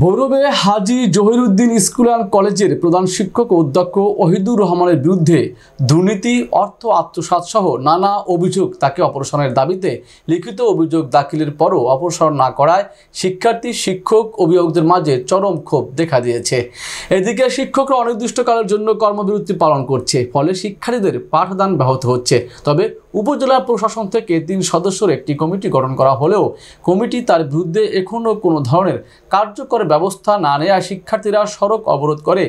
ভৈরবে Haji Zahiruddin school and কলেজের প্রধান শিক্ষক ও অধ্যক্ষ ওহিদুর রহমানের বিরুদ্ধে দুর্নীতি, অর্থ আত্মসাৎ সহ নানা অভিযোগ। তাকে অপসারণের দাবিতে লিখিত অভিযোগ দাখিলের পরও অপসারণ না করায় শিক্ষার্থী, শিক্ষক, অভিভাবকদের মাঝে চরম ক্ষোভ দেখা দিয়েছে। এদিকে শিক্ষকরা অনির্দিষ্টকালের জন্য কর্মবিরতি পালন করছে, ফলে শিক্ষার্থীদের পাঠদান ব্যাহত হচ্ছে। তবে উপজেলা প্রশাসন থেকে 3 সদস্যের একটি কমিটি গঠন করা হলেও কমিটি তার বিরুদ্ধে এখনও কোনো ধরনের কার্যকর ব্যবস্থা না নেওয়ায় শিক্ষার্থীরা সড়ক অবরোধ করে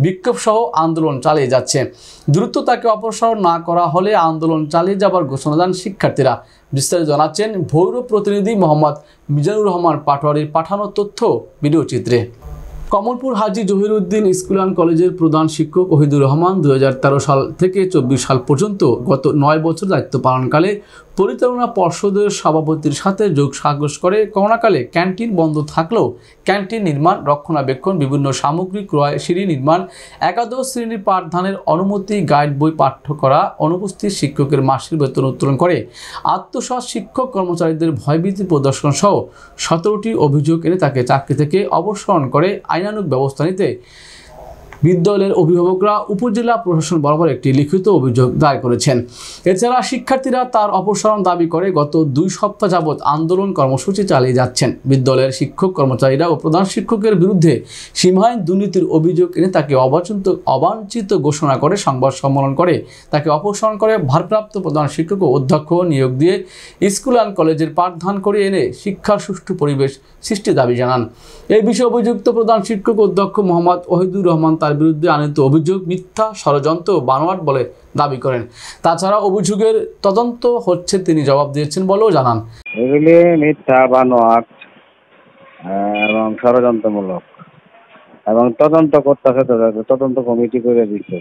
বিক্ষোভ সহ আন্দোলন চালিয়ে যাচ্ছে। দ্রুত তাকে অপসারণ না করা হলে আন্দোলন চালিয়ে যাবার ঘোষণা দেন শিক্ষার্থীরা। বিস্তারিত জানাচ্ছেন ভৈরব প্রতিনিধি মোহাম্মদ মিজানুর রহমান পাটোয়ারির পাঠানো তথ্য ভিডিও চিত্রে। কমলপুর হাজী জহিরুদ্দিন স্কুল অ্যান্ড কলেজের প্রধান শিক্ষক ওহিদুর রহমান 2013 সাল থেকে 24 সাল পর্যন্ত গত 9 বছর দায়িত্ব পালনকালে পরিচালনা পর্ষদের সভাপতির সাথে যোগ সাজশ করে করোনাকালে ক্যান্টিন বন্ধ থাকলেও ক্যান্টিন নির্মাণ, রক্ষণাবেক্ষণ, বিভিন্ন সামগ্রী ক্রয়, সিঁড়ি নির্মাণ, একাদশ শ্রেণীর পাঠদানের অনুমতি, গাইড বই পাঠ্য করা, অনুপস্থিত শিক্ষকের মাসিক বেতন উত্তোলন করে আত্মসাৎ, শিক্ষক কর্মচারীদের ভয়ভীতি প্রদর্শন সহ 17টি অভিযোগ এনে তাকে চাকরি থেকে অপসারণ করে আইনানুগ ব্যবস্থা নিতে বিদ্যালয়ের অভিভাবকরা উপজেলা প্রশাসন বরাবর একটি লিখিত অভিযোগ দায়ের করেছেন। এছাড়া শিক্ষার্থীরা তার অপসারণ দাবি করে গত 2 সপ্তাহ যাবৎ আন্দোলন কর্মসূচি চালিয়ে যাচ্ছেন। বিদ্যালয়ের শিক্ষক কর্মচারীরা ও প্রধান শিক্ষকের বিরুদ্ধে সীমাহীন দুর্নীতির অভিযোগ এনে তাকে অবাঞ্ছিত ঘোষণা করে সংবাদ সম্মেলন করে তাকে অপসারণ করে ভারপ্রাপ্ত প্রধান শিক্ষক ও অধ্যক্ষ নিয়োগ দিয়ে স্কুল অ্যান্ড কলেজের পাঠদান করে এনে শিক্ষার সুষ্ঠু পরিবেশ সৃষ্টির দাবি জানান। এই বিষয়ে অভিযুক্ত প্রধান শিক্ষক অধ্যক্ষ মোহাম্মদ ওহিদুর রহমান তার বিরুদ্ধে আনিত অভিযোগ মিথ্যা, ষড়যন্ত্র, বানোয়াট বলে দাবি করেন। তাছাড়া অভিযোগের তদন্ত হচ্ছে তিনি জবাব দিয়েছেন বলেও জানান। এগুলি মিথ্যা, বানোয়াট এবং ষড়যন্ত্রমূলক এবং তদন্ত করতেছে। তদন্ত কমিটি করে দিচ্ছে,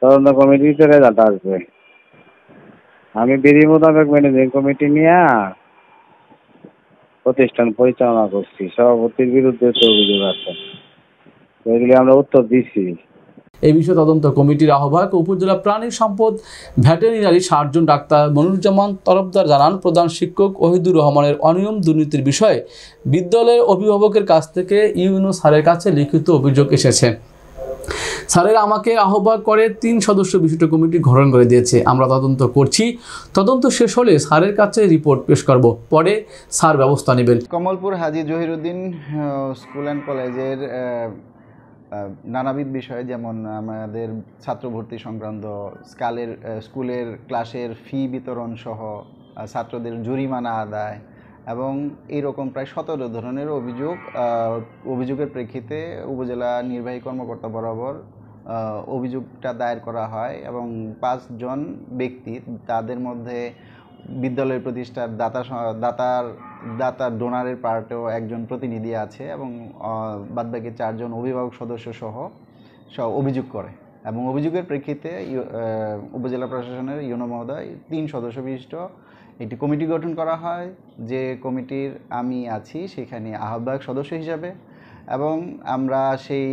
তদন্ত কমিটিতে রেজাল্ট আসবে। আমি বিধি মোতাবেক ম্যানেজিং কমিটি নিয়ে প্রতিষ্ঠান পরিচালনা করছি। সভাপতির বিরুদ্ধে তো অভিযোগ আছে, এগুলি আমরা উত্তর দিচ্ছি। এই বিষয়ে তদন্ত কমিটির আহ্বায়ক উপজেলা প্রাণী সম্পদ veterinary surgeon doctor Moniruzzaman Tarafdar জানান, প্রধান শিক্ষক ওহিদুর রহমানের অনিয়ম দুর্নীতির বিষয়ে বিদ্যালয়ের অভিভাবকের কাছ থেকে ইউনো স্যারের কাছে লিখিত অভিযোগ এসেছে। স্যারের আমাকে আহ্বায়ক করে 3 সদস্য বিশিষ্ট কমিটি গঠন করে দিয়েছে। আমরা তদন্ত করছি, তদন্ত শেষ হলে স্যারের কাছে রিপোর্ট পেশ করব, পরে স্যার ব্যবস্থা নেবেন। কমলপুর হাজী জহিরুদ্দিন স্কুল অ্যান্ড কলেজের নানাবিধ বিষয়, যেমন আমাদের ছাত্র ভর্তি সংক্রান্ত, স্কুলের ক্লাসের ফি বিতরণ সহ ছাত্রদের জরিমানা আদায় এবং এইরকম প্রায় 17 ধরনের অভিযোগের প্রেক্ষিতে উপজেলা নির্বাহী কর্মকর্তা বরাবর অভিযোগটা দায়ের করা হয় এবং 5 জন ব্যক্তি, তাদের মধ্যে বিদ্যালয়ের প্রতিষ্ঠার দাতার ডোনারের পার্টেও একজন প্রতিনিধি আছে এবং বাদবাকি 4 জন অভিভাবক সদস্য সহ অভিযোগ করে এবং অভিযোগের প্রেক্ষিতে উপজেলা প্রশাসনের ইউনো মহোদয় 3 সদস্য বিশিষ্ট একটি কমিটি গঠন করা হয়, যে কমিটির আমি আছি সেখানে আহ্বায়ক সদস্য হিসাবে। এবং আমরা সেই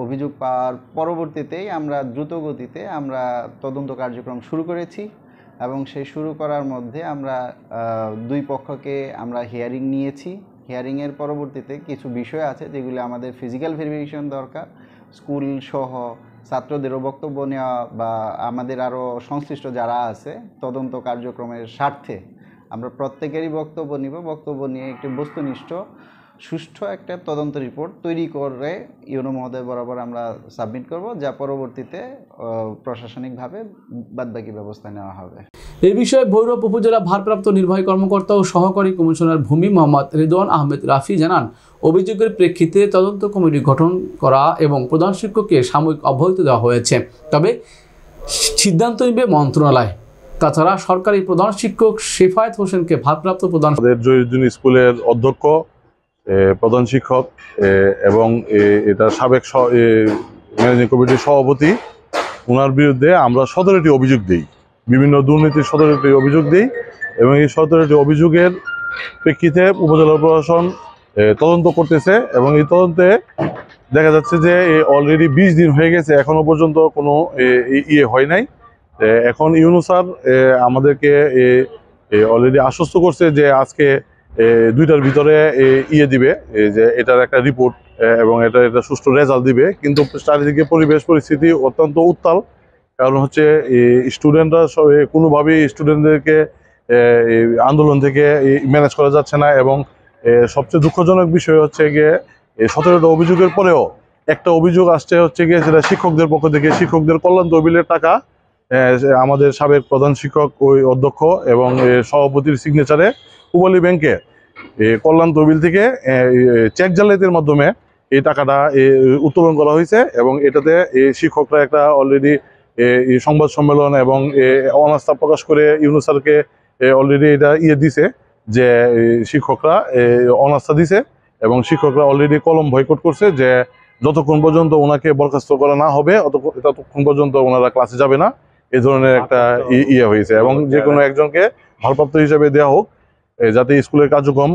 অভিযোগ পাওয়ার পরবর্তীতেই আমরা দ্রুত গতিতে আমরা তদন্ত কার্যক্রম শুরু করেছি এবং সেই শুরু করার মধ্যে আমরা 2 পক্ষকে আমরা হিয়ারিং নিয়েছি। হিয়ারিংয়ের পরবর্তীতে কিছু বিষয় আছে যেগুলি আমাদের ফিজিক্যাল ভেরিফিকেশন দরকার, স্কুল সহ ছাত্রদেরও বক্তব্য নেওয়া বা আমাদের আরও সংশ্লিষ্ট যারা আছে তদন্ত কার্যক্রমের স্বার্থে আমরা প্রত্যেকেরই বক্তব্য নিব। বক্তব্য নিয়ে একটি বস্তুনিষ্ঠ সুষ্ঠু একটা তদন্ত রিপোর্ট তৈরি করে ইউনো মহোদয় বরাবর আমরা সাবমিট করব, যা পরবর্তীতে প্রশাসনিকভাবে বাদবাকি ব্যবস্থা নেওয়া হবে। এই বিষয়ে ভৈরব উপজেলা ভারপ্রাপ্ত নির্বাহী কর্মকর্তা ও সহকারী কমিশনার ভূমি মোহাম্মদ রেদওয়ান আহমেদ রাফি জানান, অভিযোগের প্রেক্ষিতে তদন্ত কমিটি গঠন করা এবং প্রধান শিক্ষককে সাময়িক অব্যাহতি দেওয়া হয়েছে, তবে সিদ্ধান্ত নেবে মন্ত্রণালয়। তাছাড়া সরকারি প্রধান শিক্ষক শেফায়েত হোসেনকে ভারপ্রাপ্ত প্রধান জহিরুদ্দিন স্কুলের অধ্যক্ষ, প্রধান শিক্ষক এবং এটা সাবেক ম্যানেজিং কমিটির সভাপতি, ওনার বিরুদ্ধে আমরা 17টি অভিযোগ দিই, বিভিন্ন দুর্নীতির 17টি অভিযোগ দিই এবং এই 17টি অভিযোগের প্রেক্ষিতে উপজেলা প্রশাসন তদন্ত করতেছে এবং এই তদন্তে দেখা যাচ্ছে যে অলরেডি 20 দিন হয়ে গেছে, এখনো পর্যন্ত কোনো হয় নাই। এখন ইউনূস স্যার আমাদেরকে অলরেডি আশ্বস্ত করছে যে আজকে দুইটার ভিতরে দিবে যে এটার একটা রিপোর্ট এবং এটা সুষ্ঠু রেজাল্ট দিবে। কিন্তু চারিদিকে পরিবেশ পরিস্থিতি অত্যন্ত উত্তাল, কারণ হচ্ছে স্টুডেন্টরা কোনোভাবেই স্টুডেন্টদেরকে আন্দোলন থেকে ম্যানেজ করা যাচ্ছে না। এবং সবচেয়ে দুঃখজনক বিষয় হচ্ছে গিয়ে 17টা অভিযোগের পরেও একটা অভিযোগ আসছে হচ্ছে গিয়ে যেটা শিক্ষকদের পক্ষ থেকে, শিক্ষকদের কল্যাণ তহবিলের টাকা আমাদের সাবেক প্রধান শিক্ষক ওই অধ্যক্ষ এবং সভাপতির সিগনেচারে পূবালী ব্যাংকে কল্যাণ তহবিল থেকে চেক জালিয়াতির মাধ্যমে এই টাকাটা উত্তোলন করা হয়েছে। এবং এটাতে শিক্ষকরা একটা অলরেডি সংবাদ সম্মেলন এবং অনাস্থা প্রকাশ করে ইউনূস স্যারকে অলরেডি এটা দিছে যে শিক্ষকরা অনাস্থা দিছে এবং শিক্ষকরা অলরেডি কলম বয়কট করছে যে যতক্ষণ পর্যন্ত ওনাকে বরখাস্ত করা না হবে ততক্ষণ পর্যন্ত ওনারা ক্লাসে যাবে না। এই ধরনের একটা হয়েছে এবং যে কোনো একজনকে ভারপ্রাপ্ত হিসেবে দেওয়া হোক যাতে স্কুলের কার্যক্রম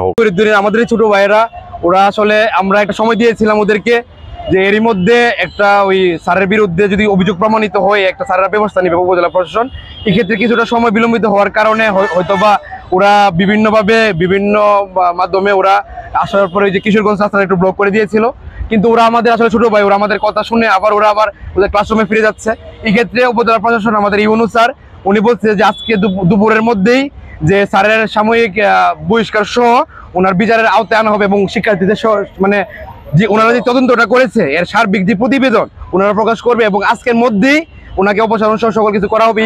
হোক। আমাদের ছোট ভাইয়েরা ওরা আসলে আমরা একটা সময় দিয়েছিলাম ওদেরকে যে এরই মধ্যে একটা ওই স্যারের বিরুদ্ধে যদি অভিযোগ প্রমাণিত হয় একটা স্যারের ব্যবস্থা নেবে উপজেলা প্রশাসন। এক্ষেত্রে কিছুটা সময় বিলম্বিত হওয়ার কারণে হয়তোবা ওরা বিভিন্নভাবে বিভিন্ন মাধ্যমে ওরা আসার পরে যে কিশোরগঞ্জ রাস্তাটা একটু ব্লক করে দিয়েছিল, কিন্তু ওরা আমাদের আসলে ছোট ভাই, ওরা আমাদের কথা শুনে আবার ওদের ক্লাসরুমে ফিরে যাচ্ছে। এক্ষেত্রে উপজেলা প্রশাসন আমাদের ইউনূস স্যার উনি বলছে যে আজকে দুপুরের মধ্যেই যে স্যারের সাময়িক বহিষ্কার সহ ওনার বিচারের আওতায় আনা হবে এবং শিক্ষার্থীদের মানে যে ওনারা যে তদন্তটা করেছে এর সার্বিক যে প্রতিবেদন ওনারা প্রকাশ করবে এবং আজকের মধ্যেই ওনাকে অপসারণ সহ সকল কিছু করা হবে।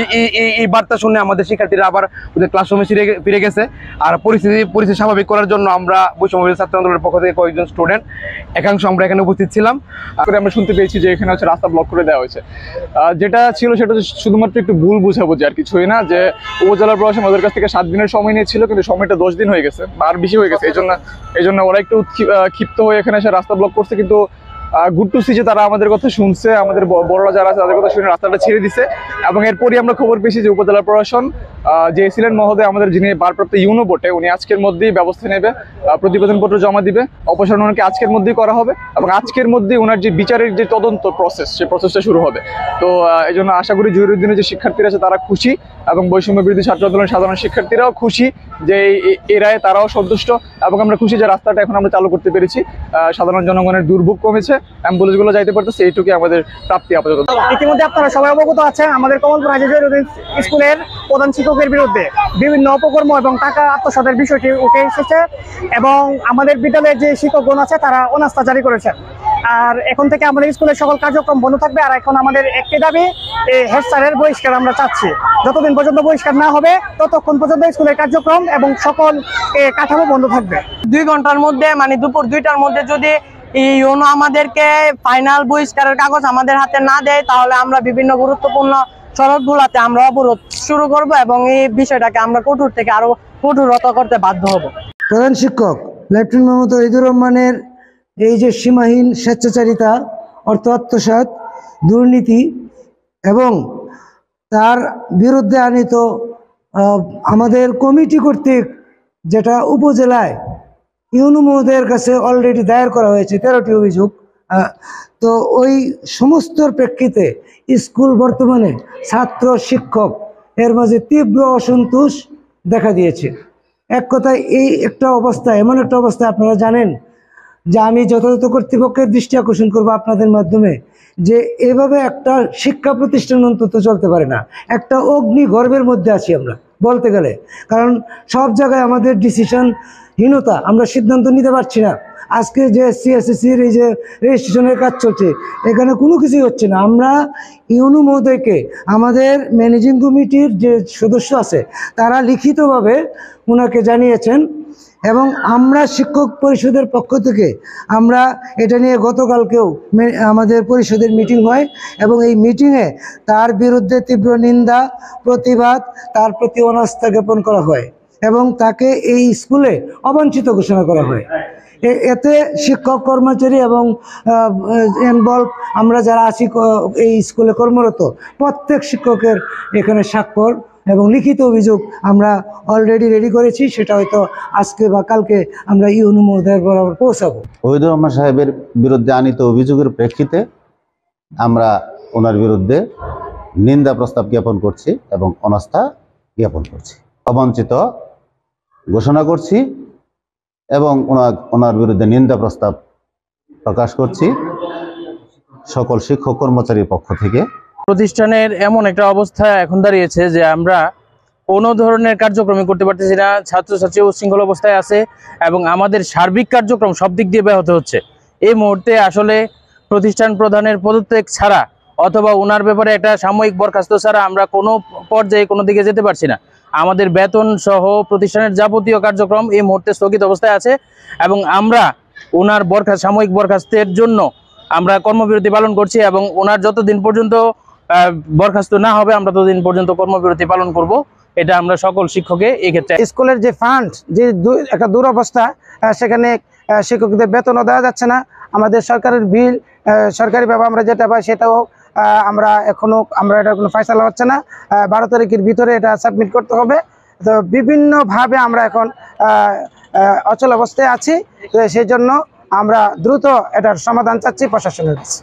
এই বার্তা শুনে আমাদের শিক্ষার্থীরা আবার ওদের ক্লাসরুমে ফিরে গেছে। আর পরিস্থিতি স্বাভাবিক করার জন্য আমরা বৈষম্য ছাত্র আন্দোলনের পক্ষ থেকে কয়েকজন স্টুডেন্ট একাংশ আমরা এখানে উপস্থিত ছিলাম। আমরা শুনতে পেয়েছি যে এখানে হচ্ছে রাস্তা ব্লক করে দেওয়া হয়েছে। যেটা ছিল সেটা শুধুমাত্র একটু ভুল বুঝাবুঝি, আর কিছুই না। যে উপজেলা প্রশাসন ওদের কাছ থেকে 7 দিনের সময় নিয়েছিল, কিন্তু সময়টা 10 দিন হয়ে গেছে বা আর বেশি হয়ে গেছে। এই জন্য ওরা একটু ক্ষিপ্ত হয়ে এখানে এসে রাস্তা ব্লক করছে। কিন্তু গুড টু সি যে তারা আমাদের কথা শুনছে, আমাদের বড়রা যারা আছে তাদের কথা শুনে রাস্তাটা ছেড়ে দিছে। এবং এরপরই আমরা খবর পেয়েছি যে উপজেলা প্রশাসন যে ছিলেন মহোদয় আমাদের যিনি ভারপ্রাপ্ত ইউনো বটে, উনি আজকের মধ্যেই ব্যবস্থা নেবে, প্রতিবেদনপত্র জমা দিবে, অপসারণ ওনাকে আজকের মধ্যেই করা হবে এবং আজকের মধ্যেই ওনার যে বিচারের যে তদন্ত প্রসেস সেই প্রসেসটা শুরু হবে। তো এই জন্য আশা করি জহিরুদ্দিনের যে শিক্ষার্থীরা আছে তারা খুশি এবং বৈষম্য বিরোধী ছাত্র আন্দোলনের সাধারণ শিক্ষার্থীরাও খুশি যে এই রায়ে তারাও সন্তুষ্ট। এবং আমরা খুশি যে রাস্তাটা এখন আমরা চালু করতে পেরেছি, সাধারণ জনগণের দুর্ভোগ কমেছে, অ্যাম্বুলেন্সগুলো যাইতে পারতেছে, এইটুকুই আমাদের প্রাপ্তি আপাতত। ইতিমধ্যে আপনারা সবাই অবগত আছেন আমাদের কমলপুর হাজী জহিরুদ্দিন স্কুলের প্রধান শিক্ষকের বিরুদ্ধে বিভিন্ন অপকর্ম এবং টাকা আত্মসাতের বিষয়টি উঠে এসেছে এবং আমাদের বিদ্যালয়ের যে শিক্ষকগণ আছে তারা অনাস্থা জারি করেছেন। আর এখন থেকে আমাদের স্কুলের সকল কার্যক্রম বন্ধ থাকবে। আর এখন আমাদের একটি দাবি, হেড স্যারের বহিষ্কার আমরা চাচ্ছি। যতদিন পর্যন্ত বহিষ্কার না হবে ততক্ষণ পর্যন্ত স্কুলের কার্যক্রম এবং সকল কাঠামো বন্ধ থাকবে। 2 ঘন্টার মধ্যে মানে দুপুর 2টার মধ্যে যদি ইউনো আমাদেরকে ফাইনাল বহিষ্কারের কাগজ আমাদের হাতে না দেয় তাহলে আমরা বিভিন্ন গুরুত্বপূর্ণ সড়কগুলোতে আমরা অবরোধ শুরু করব এবং এই বিষয়টাকে আমরা কঠোর থেকে আরো কঠোরতর করতে বাধ্য হব। প্রধান শিক্ষক লেফটেন্যান্ট মোহাম্মদ ওহিদুর রহমানের এই যে সীমাহীন স্বেচ্ছাচারিতা, অর্থ আত্মসাৎ, দুর্নীতি এবং তার বিরুদ্ধে আনিত আমাদের কমিটি কর্তৃক যেটা উপজেলায় ইউনু মহোদয়ের কাছে অলরেডি দায়ের করা হয়েছে 13টি অভিযোগ। তো ওই সমস্তর প্রেক্ষিতে স্কুল বর্তমানে ছাত্র শিক্ষক এর মাঝে তীব্র অসন্তোষ দেখা দিয়েছে। এক কথায় এই একটা অবস্থা, এমন একটা অবস্থা আপনারা জানেন যে আমি যথাযথ কর্তৃপক্ষের দৃষ্টি আকর্ষণ করবো আপনাদের মাধ্যমে যে এভাবে একটা শিক্ষা প্রতিষ্ঠান অন্তত চলতে পারে না। একটা অগ্নিগর্ভের মধ্যে আছি আমরা বলতে গেলে, কারণ সব জায়গায় আমাদের ডিসিশনহীনতা, আমরা সিদ্ধান্ত নিতে পারছি না। আজকে যে সিএসসির এই যে রেজিস্ট্রেশনের কাজ চলছে এখানে কোনো কিছুই হচ্ছে না। আমরা ইউনু মহোদয়কে, আমাদের ম্যানেজিং কমিটির যে সদস্য আছে তারা লিখিতভাবে ওনাকে জানিয়েছেন এবং আমরা শিক্ষক পরিষদের পক্ষ থেকে আমরা এটা নিয়ে গতকালকেও আমাদের পরিষদের মিটিং হয় এবং এই মিটিংয়ে তার বিরুদ্ধে তীব্র নিন্দা, প্রতিবাদ, তার প্রতি অনাস্থা জ্ঞাপন করা হয় এবং তাকে এই স্কুলে অবাঞ্ছিত ঘোষণা করা হয়। এতে শিক্ষক কর্মচারী এবং ইনভলভ আমরা যারা আছি এই স্কুলে কর্মরত প্রত্যেক শিক্ষকের এখানে স্বাক্ষর এবং লিখিত অভিযোগ আমরা অলরেডি রেডি করেছি। সেটা হয়তো আজকে বা কালকে আমরা ইউনু মহোদয়ের বরাবর পৌঁছাবো। ওহিদুর রহমান সাহেবের বিরুদ্ধে আনিত অভিযোগের প্রেক্ষিতে আমরা ওনার বিরুদ্ধে নিন্দা প্রস্তাব জ্ঞাপন করছি এবং অনাস্থা জ্ঞাপন করছি। অবাঞ্ছিত ঘোষণা করছি এবং ওনার বিরুদ্ধে নিন্দা প্রস্তাব প্রকাশ করছি সকল শিক্ষক কর্মচারীর পক্ষ থেকে। প্রতিষ্ঠানের এমন একটা অবস্থা এখন দাঁড়িয়েছে যে আমরা কোনো ধরনের কার্যক্রমই করতে পারতেছি না। ছাত্রছাত্রী উচ্ছৃঙ্খল অবস্থায় আছে এবং আমাদের সার্বিক কার্যক্রম সব দিক দিয়ে ব্যাহত হচ্ছে। এই মুহূর্তে আসলে প্রতিষ্ঠান প্রধানের পদত্যাগ ছাড়া অথবা ওনার ব্যাপারে একটা সাময়িক বরখাস্ত ছাড়া আমরা কোনো পর্যায়ে কোনো দিকে যেতে পারছি না। আমাদের বেতন সহ প্রতিষ্ঠানের যাবতীয় কার্যক্রম এই মুহূর্তে স্থগিত অবস্থায় আছে এবং আমরা ওনার সাময়িক বরখাস্তের জন্য আমরা কর্মবিরতি পালন করছি এবং ওনার যতদিন পর্যন্ত বরখাস্ত না হবে আমরা ততদিন পর্যন্ত কর্মবিরতি পালন করব। এটা আমরা সকল শিক্ষককে এই ক্ষেত্রে স্কুলের যে ফান্ড যে একটা দুরবস্থা, সেখানে শিক্ষকদের বেতনও দেওয়া যাচ্ছে না। আমাদের সরকারের বিল সরকারিভাবে আমরা যেটা পাই সেটাও আমরা এটা কোনো ফয়সালা হচ্ছে না। 12 তারিখের ভিতরে এটা সাবমিট করতে হবে। তো বিভিন্নভাবে আমরা এখন অচল অবস্থায় আছি। সেই জন্য আমরা দ্রুত এটার সমাধান চাচ্ছি প্রশাসনের কাছে।